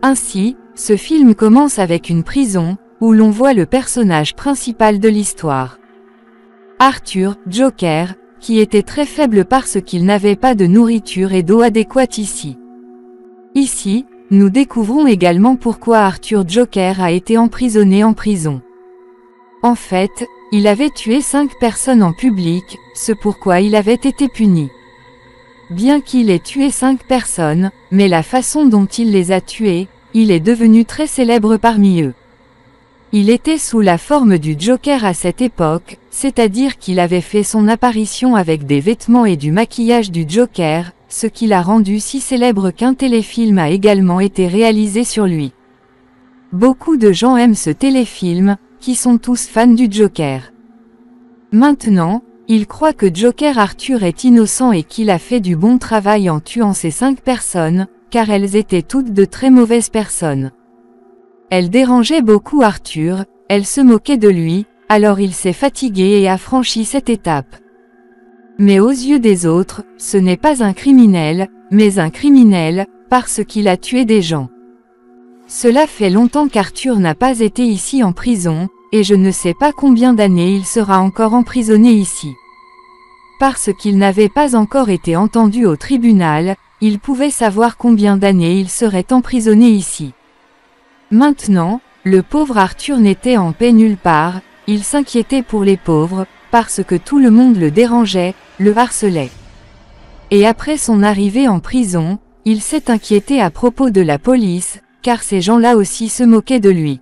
Ainsi, ce film commence avec une prison, où l'on voit le personnage principal de l'histoire. Arthur, Joker, qui était très faible parce qu'il n'avait pas de nourriture et d'eau adéquate ici. Ici, nous découvrons également pourquoi Arthur Joker a été emprisonné en prison. En fait, il avait tué 5 personnes en public, ce pourquoi il avait été puni. Bien qu'il ait tué 5 personnes, mais la façon dont il les a tuées, il est devenu très célèbre parmi eux. Il était sous la forme du Joker à cette époque, c'est-à-dire qu'il avait fait son apparition avec des vêtements et du maquillage du Joker, ce qui l'a rendu si célèbre qu'un téléfilm a également été réalisé sur lui. Beaucoup de gens aiment ce téléfilm, qui sont tous fans du Joker. Maintenant, ils croient que Joker Arthur est innocent et qu'il a fait du bon travail en tuant ces 5 personnes, car elles étaient toutes de très mauvaises personnes. Elles dérangeaient beaucoup Arthur, elles se moquaient de lui, alors il s'est fatigué et a franchi cette étape. Mais aux yeux des autres, ce n'est pas un criminel, mais un criminel, parce qu'il a tué des gens. Cela fait longtemps qu'Arthur n'a pas été ici en prison, et je ne sais pas combien d'années il sera encore emprisonné ici. Parce qu'il n'avait pas encore été entendu au tribunal, il pouvait savoir combien d'années il serait emprisonné ici. Maintenant, le pauvre Arthur n'était en paix nulle part, il s'inquiétait pour les pauvres, parce que tout le monde le dérangeait, le harcelait. Et après son arrivée en prison, il s'est inquiété à propos de la police, car ces gens-là aussi se moquaient de lui.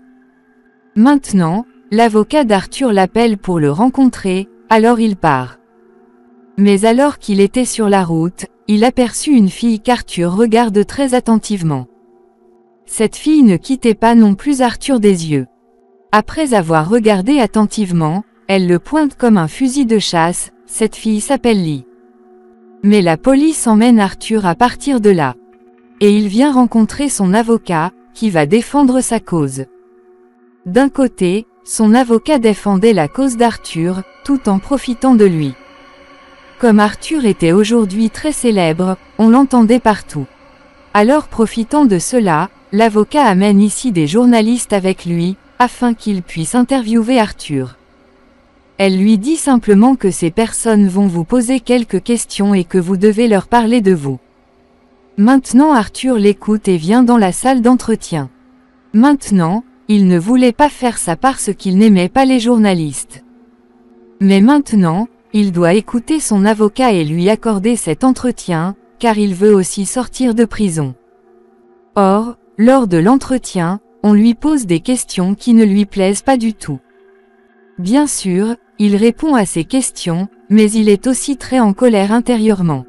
Maintenant, l'avocat d'Arthur l'appelle pour le rencontrer, alors il part. Mais alors qu'il était sur la route, il aperçut une fille qu'Arthur regarde très attentivement. Cette fille ne quittait pas non plus Arthur des yeux. Après avoir regardé attentivement, elle le pointe comme un fusil de chasse, cette fille s'appelle Lee. Mais la police emmène Arthur à partir de là. Et il vient rencontrer son avocat, qui va défendre sa cause. D'un côté, son avocat défendait la cause d'Arthur, tout en profitant de lui. Comme Arthur était aujourd'hui très célèbre, on l'entendait partout. Alors profitant de cela, l'avocat amène ici des journalistes avec lui, afin qu'ils puissent interviewer Arthur. Elle lui dit simplement que ces personnes vont vous poser quelques questions et que vous devez leur parler de vous. Maintenant Arthur l'écoute et vient dans la salle d'entretien. Maintenant, il ne voulait pas faire ça parce qu'il n'aimait pas les journalistes. Mais maintenant, il doit écouter son avocat et lui accorder cet entretien, car il veut aussi sortir de prison. Or, lors de l'entretien, on lui pose des questions qui ne lui plaisent pas du tout. Bien sûr, il répond à ces questions, mais il est aussi très en colère intérieurement.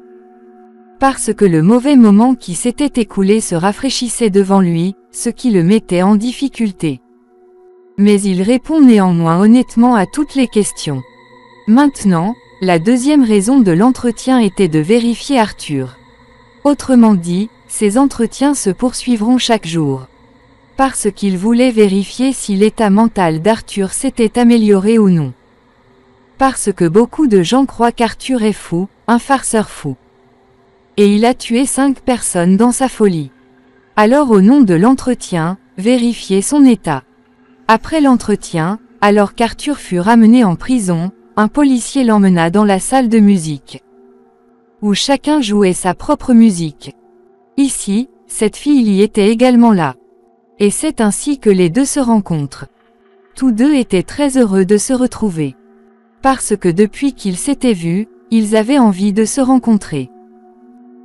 Parce que le mauvais moment qui s'était écoulé se rafraîchissait devant lui, ce qui le mettait en difficulté. Mais il répond néanmoins honnêtement à toutes les questions. Maintenant, la deuxième raison de l'entretien était de vérifier Arthur. Autrement dit, ces entretiens se poursuivront chaque jour. Parce qu'il voulait vérifier si l'état mental d'Arthur s'était amélioré ou non. Parce que beaucoup de gens croient qu'Arthur est fou, un farceur fou. Et il a tué 5 personnes dans sa folie. Alors au nom de l'entretien, vérifiez son état. Après l'entretien, alors qu'Arthur fut ramené en prison, un policier l'emmena dans la salle de musique. Où chacun jouait sa propre musique. Ici, cette fille y était également là. Et c'est ainsi que les deux se rencontrent. Tous deux étaient très heureux de se retrouver. Parce que depuis qu'ils s'étaient vus, ils avaient envie de se rencontrer.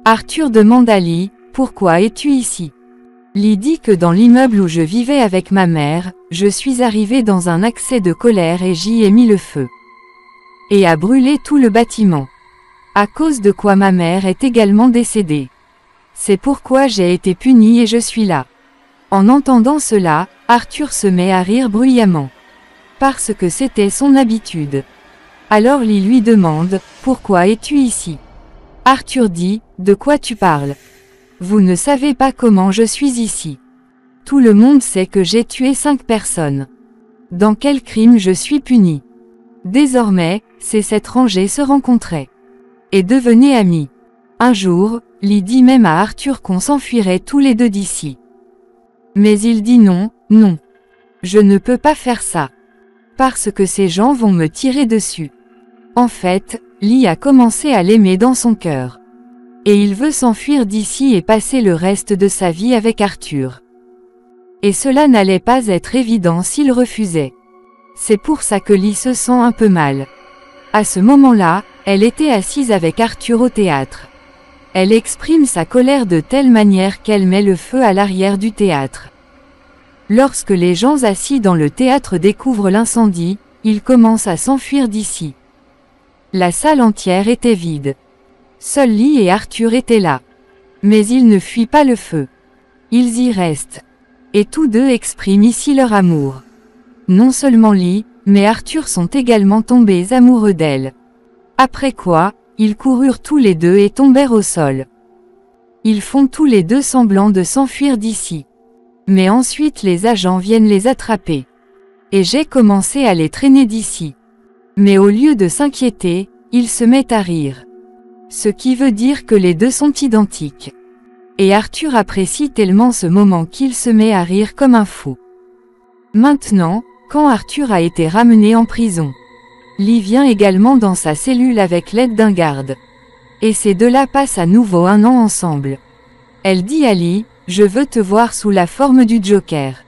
Arthur demande à Lee, « Pourquoi es-tu ici ?» Lee dit que dans l'immeuble où je vivais avec ma mère, je suis arrivé dans un accès de colère et j'y ai mis le feu. Et a brûlé tout le bâtiment. À cause de quoi ma mère est également décédée. C'est pourquoi j'ai été puni et je suis là. En entendant cela, Arthur se met à rire bruyamment. Parce que c'était son habitude. Alors Lee lui demande, « Pourquoi es-tu ici ?» Arthur dit, « De quoi tu parles ? Vous ne savez pas comment je suis ici. Tout le monde sait que j'ai tué 5 personnes. Dans quel crime je suis puni ? Désormais, ces 7 rangées se rencontraient. Et devenaient amis. Un jour, Lee dit même à Arthur qu'on s'enfuirait tous les deux d'ici. Mais il dit non, non. Je ne peux pas faire ça. Parce que ces gens vont me tirer dessus. En fait, Lee a commencé à l'aimer dans son cœur. Et il veut s'enfuir d'ici et passer le reste de sa vie avec Arthur. Et cela n'allait pas être évident s'il refusait. C'est pour ça que Lee se sent un peu mal. À ce moment-là, elle était assise avec Arthur au théâtre. Elle exprime sa colère de telle manière qu'elle met le feu à l'arrière du théâtre. Lorsque les gens assis dans le théâtre découvrent l'incendie, ils commencent à s'enfuir d'ici. La salle entière était vide. Seuls Lee et Arthur étaient là. Mais ils ne fuient pas le feu. Ils y restent. Et tous deux expriment ici leur amour. Non seulement Lee, mais Arthur sont également tombés amoureux d'elle. Après quoi, ils coururent tous les deux et tombèrent au sol. Ils font tous les deux semblant de s'enfuir d'ici. Mais ensuite les agents viennent les attraper. Et j'ai commencé à les traîner d'ici. Mais au lieu de s'inquiéter, ils se mettent à rire. Ce qui veut dire que les deux sont identiques. Et Arthur apprécie tellement ce moment qu'il se met à rire comme un fou. Maintenant, quand Arthur a été ramené en prison, Lee vient également dans sa cellule avec l'aide d'un garde. Et ces deux-là passent à nouveau un an ensemble. Elle dit à Lee, « Je veux te voir sous la forme du Joker. »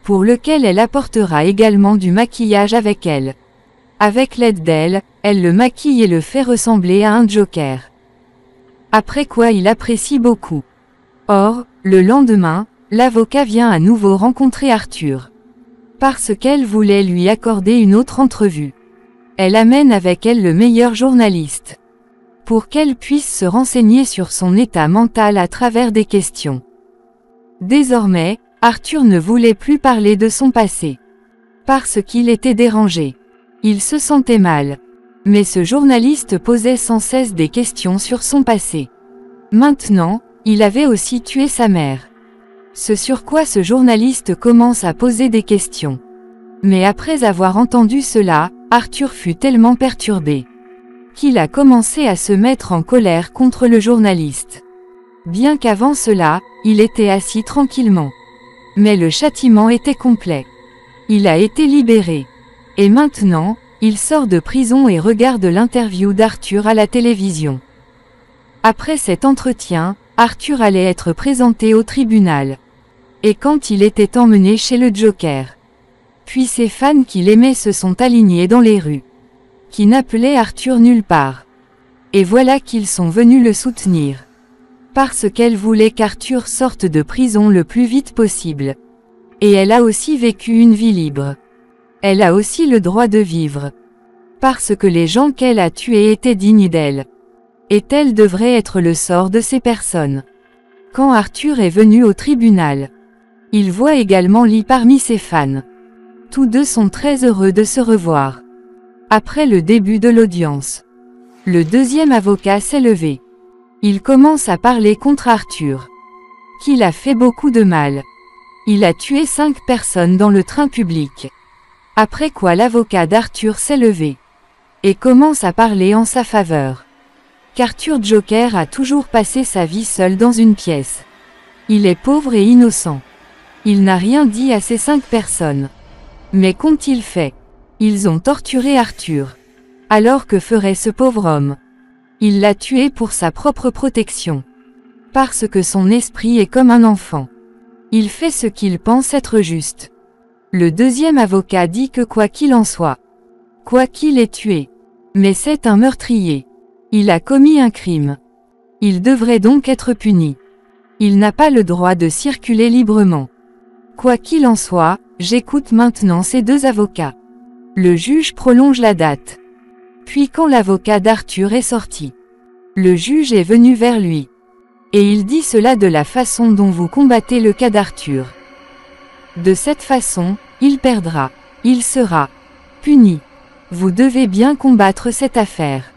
Pour lequel elle apportera également du maquillage avec elle. Avec l'aide d'elle, elle le maquille et le fait ressembler à un Joker. Après quoi il apprécie beaucoup. Or, le lendemain, l'avocat vient à nouveau rencontrer Arthur. Parce qu'elle voulait lui accorder une autre entrevue. Elle amène avec elle le meilleur journaliste. Pour qu'elle puisse se renseigner sur son état mental à travers des questions. Désormais, Arthur ne voulait plus parler de son passé. Parce qu'il était dérangé. Il se sentait mal. Mais ce journaliste posait sans cesse des questions sur son passé. Maintenant, il avait aussi tué sa mère. Ce sur quoi ce journaliste commence à poser des questions. Mais après avoir entendu cela, Arthur fut tellement perturbé qu'il a commencé à se mettre en colère contre le journaliste. Bien qu'avant cela, il était assis tranquillement. Mais le châtiment était complet. Il a été libéré. Et maintenant, il sort de prison et regarde l'interview d'Arthur à la télévision. Après cet entretien, Arthur allait être présenté au tribunal. Et quand il était emmené chez le Joker. Puis ses fans qui l'aimaient se sont alignés dans les rues. Qui n'appelaient Arthur nulle part. Et voilà qu'ils sont venus le soutenir. Parce qu'elle voulait qu'Arthur sorte de prison le plus vite possible. Et elle a aussi vécu une vie libre. Elle a aussi le droit de vivre. Parce que les gens qu'elle a tués étaient dignes d'elle. Et tel devrait être le sort de ces personnes. Quand Arthur est venu au tribunal, il voit également Lee parmi ses fans. Tous deux sont très heureux de se revoir. Après le début de l'audience, le deuxième avocat s'est levé. Il commence à parler contre Arthur. Qu'il a fait beaucoup de mal. Il a tué 5 personnes dans le train public. Après quoi l'avocat d'Arthur s'est levé. Et commence à parler en sa faveur. Qu'Arthur Joker a toujours passé sa vie seul dans une pièce. Il est pauvre et innocent. Il n'a rien dit à ces 5 personnes. Mais qu'ont-ils fait? Ils ont torturé Arthur. Alors que ferait ce pauvre homme? Il l'a tué pour sa propre protection. Parce que son esprit est comme un enfant. Il fait ce qu'il pense être juste. Le deuxième avocat dit que quoi qu'il en soit, quoi qu'il ait tué, mais c'est un meurtrier. Il a commis un crime. Il devrait donc être puni. Il n'a pas le droit de circuler librement. Quoi qu'il en soit, j'écoute maintenant ces 2 avocats. Le juge prolonge la date. Puis quand l'avocat d'Arthur est sorti, le juge est venu vers lui. Et il dit cela de la façon dont vous combattez le cas d'Arthur. De cette façon, il perdra. Il sera puni. Vous devez bien combattre cette affaire.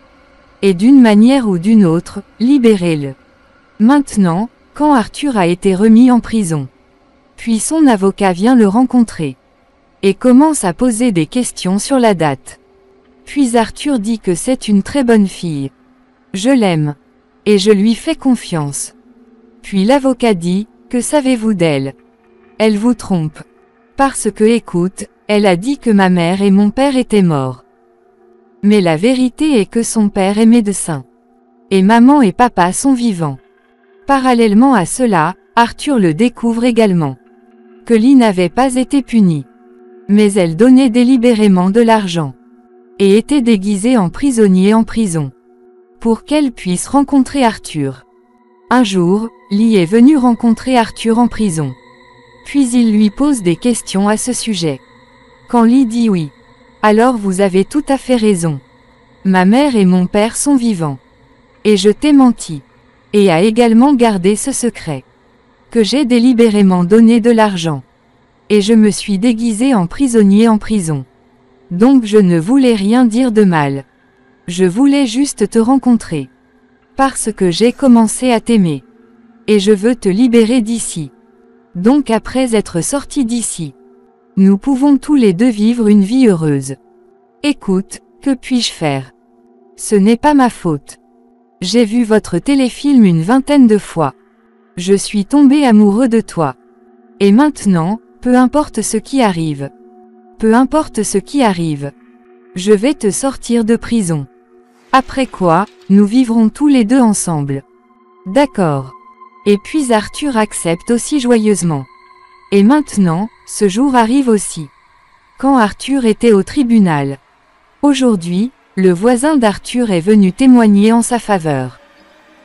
Et d'une manière ou d'une autre, libérez-le. Maintenant, quand Arthur a été remis en prison, puis son avocat vient le rencontrer. Et commence à poser des questions sur la date. Puis Arthur dit que c'est une très bonne fille. Je l'aime. Et je lui fais confiance. Puis l'avocat dit, que savez-vous d'elle? Elle vous trompe. Parce que écoute, elle a dit que ma mère et mon père étaient morts. Mais la vérité est que son père est médecin. Et maman et papa sont vivants. Parallèlement à cela, Arthur le découvre également. Que Lee n'avait pas été punie. Mais elle donnait délibérément de l'argent. Et était déguisée en prisonnier en prison. Pour qu'elle puisse rencontrer Arthur. Un jour, Lee est venu rencontrer Arthur en prison. Puis il lui pose des questions à ce sujet. Quand Lee dit oui. Alors vous avez tout à fait raison. Ma mère et mon père sont vivants. Et je t'ai menti. Et a également gardé ce secret. Que j'ai délibérément donné de l'argent. Et je me suis déguisé en prisonnier en prison. Donc je ne voulais rien dire de mal. Je voulais juste te rencontrer. Parce que j'ai commencé à t'aimer. Et je veux te libérer d'ici. Donc après être sortis d'ici, nous pouvons tous les deux vivre une vie heureuse. Écoute, que puis-je faire? Ce n'est pas ma faute. J'ai vu votre téléfilm une 20aine de fois. Je suis tombé amoureux de toi. Et maintenant, peu importe ce qui arrive. Peu importe ce qui arrive. Je vais te sortir de prison. Après quoi, nous vivrons tous les deux ensemble. D'accord. Et puis Arthur accepte aussi joyeusement. Et maintenant, ce jour arrive aussi. Quand Arthur était au tribunal. Aujourd'hui, le voisin d'Arthur est venu témoigner en sa faveur.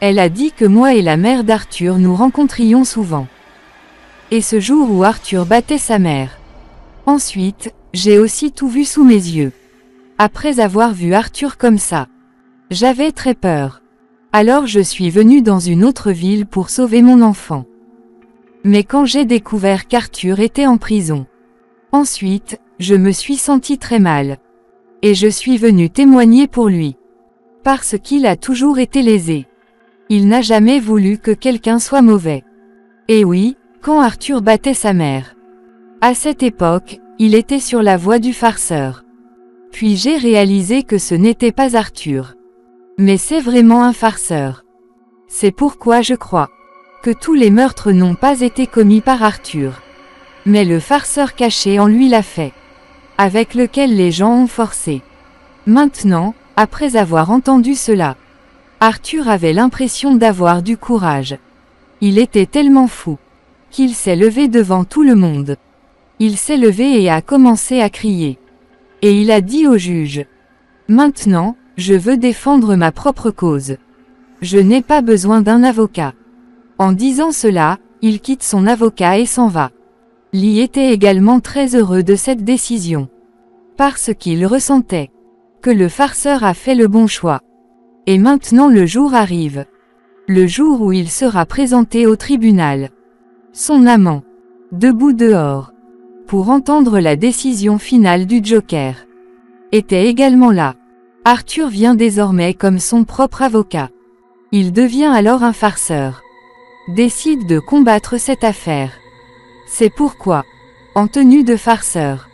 Elle a dit que moi et la mère d'Arthur nous rencontrions souvent. Et ce jour où Arthur battait sa mère. Ensuite, j'ai aussi tout vu sous mes yeux. Après avoir vu Arthur comme ça. J'avais très peur. Alors je suis venue dans une autre ville pour sauver mon enfant. Mais quand j'ai découvert qu'Arthur était en prison. Ensuite, je me suis sentie très mal. Et je suis venue témoigner pour lui. Parce qu'il a toujours été lésé. Il n'a jamais voulu que quelqu'un soit mauvais. Et oui, quand Arthur battait sa mère. À cette époque, il était sur la voie du farceur. Puis j'ai réalisé que ce n'était pas Arthur. Mais c'est vraiment un farceur. C'est pourquoi je crois que tous les meurtres n'ont pas été commis par Arthur. Mais le farceur caché en lui l'a fait. Avec lequel les gens ont forcé. Maintenant, après avoir entendu cela, Arthur avait l'impression d'avoir du courage. Il était tellement fou qu'il s'est levé devant tout le monde. Il s'est levé et a commencé à crier. Et il a dit au juge: Maintenant, je veux défendre ma propre cause. Je n'ai pas besoin d'un avocat. En disant cela, il quitte son avocat et s'en va. Lee était également très heureux de cette décision. Parce qu'il ressentait que le farceur a fait le bon choix. Et maintenant le jour arrive. Le jour où il sera présenté au tribunal. Son amant, debout dehors, pour entendre la décision finale du Joker, était également là. Arthur vient désormais comme son propre avocat. Il devient alors un farceur. Décide de combattre cette affaire. C'est pourquoi, en tenue de farceur,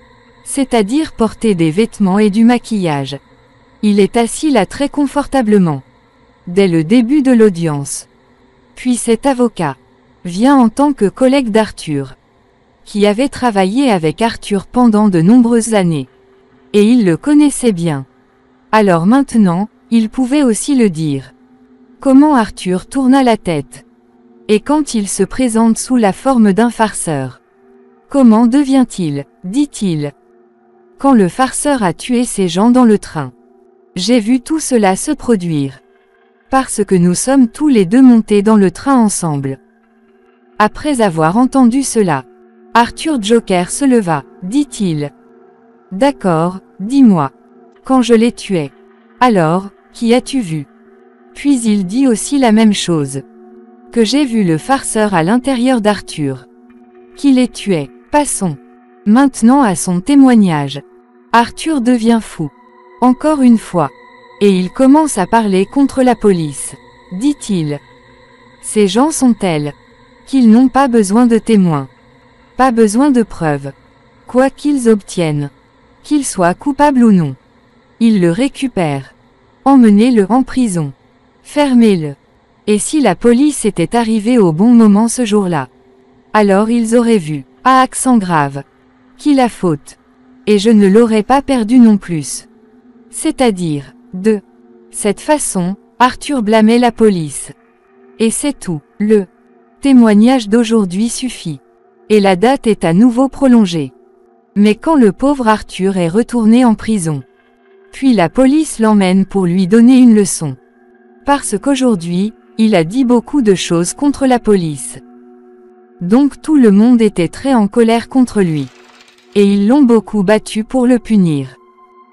c'est-à-dire porter des vêtements et du maquillage, il est assis là très confortablement. Dès le début de l'audience. Puis cet avocat vient en tant que collègue d'Arthur, qui avait travaillé avec Arthur pendant de nombreuses années. Et il le connaissait bien. Alors maintenant, il pouvait aussi le dire. Comment Arthur tourna la tête. Et quand il se présente sous la forme d'un farceur. Comment devient-il, dit-il. Quand le farceur a tué ces gens dans le train. J'ai vu tout cela se produire. Parce que nous sommes tous les deux montés dans le train ensemble. Après avoir entendu cela, Arthur Joker se leva, dit-il. D'accord, dis-moi. Quand je les tuais. Alors, qui as-tu vu? Puis il dit aussi la même chose. Que j'ai vu le farceur à l'intérieur d'Arthur. Qui les tuait. Passons. Maintenant à son témoignage. Arthur devient fou. Encore une fois. Et il commence à parler contre la police. Dit-il. Ces gens sont tels qu'ils n'ont pas besoin de témoins. Pas besoin de preuves. Quoi qu'ils obtiennent. Qu'ils soient coupables ou non. Ils le récupèrent. Emmenez-le en prison. Fermez-le. Et si la police était arrivée au bon moment ce jour-là, alors ils auraient vu à accent grave. Qui la faute? Et je ne l'aurais pas perdu non plus. C'est-à-dire, de cette façon, Arthur blâmait la police. Et c'est tout. Le témoignage d'aujourd'hui suffit. Et la date est à nouveau prolongée. Mais quand le pauvre Arthur est retourné en prison, puis la police l'emmène pour lui donner une leçon. Parce qu'aujourd'hui, il a dit beaucoup de choses contre la police. Donc tout le monde était très en colère contre lui. Et ils l'ont beaucoup battu pour le punir.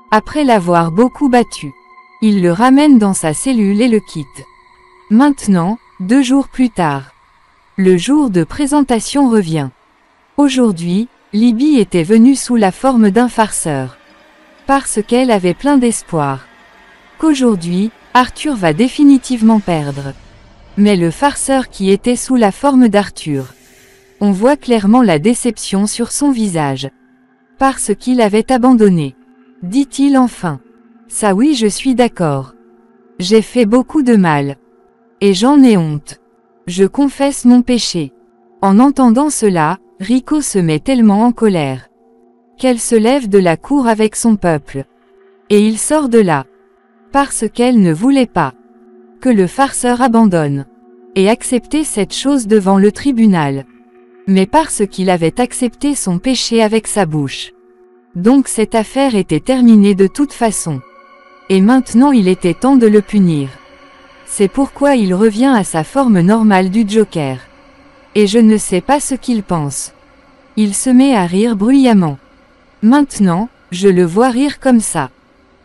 Après l'avoir beaucoup battu, il le ramène dans sa cellule et le quitte. Maintenant, 2 jours plus tard, le jour de présentation revient. Aujourd'hui, Libby était venue sous la forme d'un farceur. Parce qu'elle avait plein d'espoir qu'aujourd'hui, Arthur va définitivement perdre. Mais le farceur qui était sous la forme d'Arthur, on voit clairement la déception sur son visage. Parce qu'il avait abandonné, dit-il enfin. Ça oui, je suis d'accord. J'ai fait beaucoup de mal. Et j'en ai honte. Je confesse mon péché. En entendant cela, Rico se met tellement en colère qu'elle se lève de la cour avec son peuple. Et il sort de là. Parce qu'elle ne voulait pas que le farceur abandonne et accepter cette chose devant le tribunal. Mais parce qu'il avait accepté son péché avec sa bouche. Donc cette affaire était terminée de toute façon. Et maintenant il était temps de le punir. C'est pourquoi il revient à sa forme normale du Joker. Et je ne sais pas ce qu'il pense. Il se met à rire bruyamment. Maintenant, je le vois rire comme ça.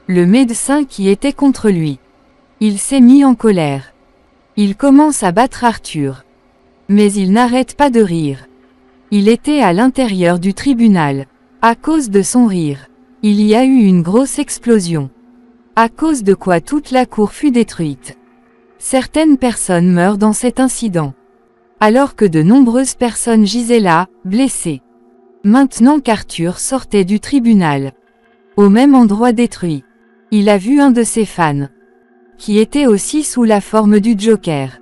Le médecin qui était contre lui. Il s'est mis en colère. Il commence à battre Arthur. Mais il n'arrête pas de rire. Il était à l'intérieur du tribunal. À cause de son rire, il y a eu une grosse explosion. À cause de quoi toute la cour fut détruite. Certaines personnes meurent dans cet incident. Alors que de nombreuses personnes gisaient là, blessées. Maintenant qu'Arthur sortait du tribunal, au même endroit détruit, il a vu un de ses fans, qui était aussi sous la forme du Joker.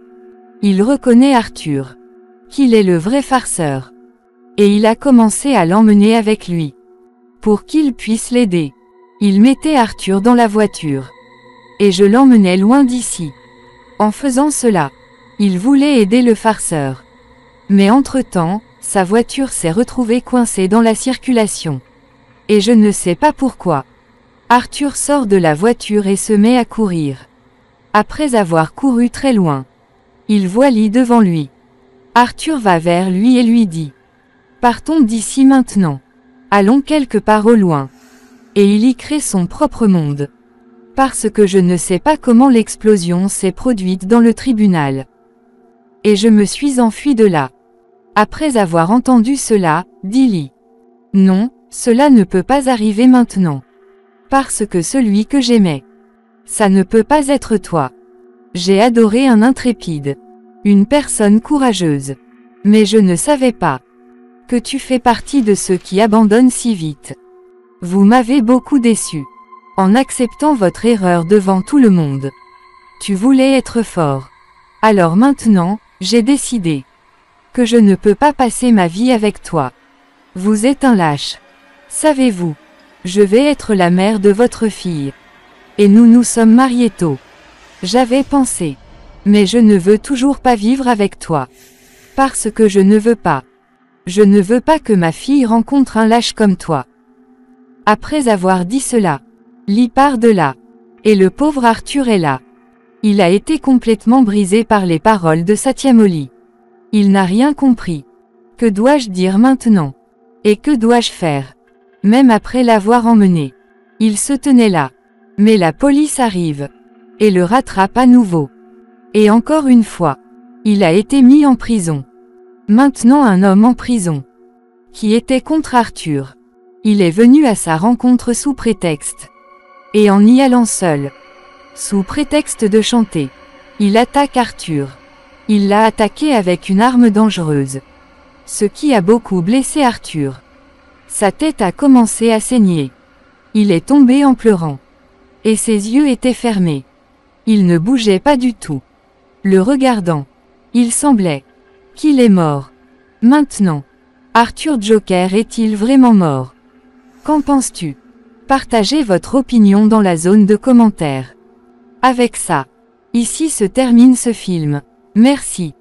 Il reconnaît Arthur, qu'il est le vrai farceur. Et il a commencé à l'emmener avec lui, pour qu'il puisse l'aider. Il mettait Arthur dans la voiture. Et je l'emmenais loin d'ici. En faisant cela, il voulait aider le farceur. Mais entre-temps, sa voiture s'est retrouvée coincée dans la circulation. Et je ne sais pas pourquoi. Arthur sort de la voiture et se met à courir. Après avoir couru très loin, il voit Lee devant lui. Arthur va vers lui et lui dit: partons d'ici maintenant. Allons quelque part au loin. Et il y crée son propre monde. Parce que je ne sais pas comment l'explosion s'est produite dans le tribunal. Et je me suis enfui de là. Après avoir entendu cela, dit Lee: non, cela ne peut pas arriver maintenant. Parce que celui que j'aimais, ça ne peut pas être toi. J'ai adoré un intrépide, une personne courageuse. Mais je ne savais pas que tu fais partie de ceux qui abandonnent si vite. Vous m'avez beaucoup déçu. En acceptant votre erreur devant tout le monde. Tu voulais être fort. Alors maintenant, j'ai décidé que je ne peux pas passer ma vie avec toi. Vous êtes un lâche. Savez-vous, je vais être la mère de votre fille. Et nous nous sommes mariés tôt. J'avais pensé. Mais je ne veux toujours pas vivre avec toi. Parce que je ne veux pas. Je ne veux pas que ma fille rencontre un lâche comme toi. Après avoir dit cela, Lee part de là. Et le pauvre Arthur est là. Il a été complètement brisé par les paroles de Satya Molly. Il n'a rien compris. Que dois-je dire maintenant? Et que dois-je faire? Même après l'avoir emmené. Il se tenait là. Mais la police arrive. Et le rattrape à nouveau. Et encore une fois. Il a été mis en prison. Maintenant un homme en prison. Qui était contre Arthur. Il est venu à sa rencontre sous prétexte. Et en y allant seul. Sous prétexte de chanter. Il attaque Arthur. Il l'a attaqué avec une arme dangereuse. Ce qui a beaucoup blessé Arthur. Sa tête a commencé à saigner. Il est tombé en pleurant. Et ses yeux étaient fermés. Il ne bougeait pas du tout. Le regardant. Il semblait qu'il est mort. Maintenant. Arthur Joker est-il vraiment mort? Qu'en penses-tu? Partagez votre opinion dans la zone de commentaires. Avec ça, ici se termine ce film. Merci.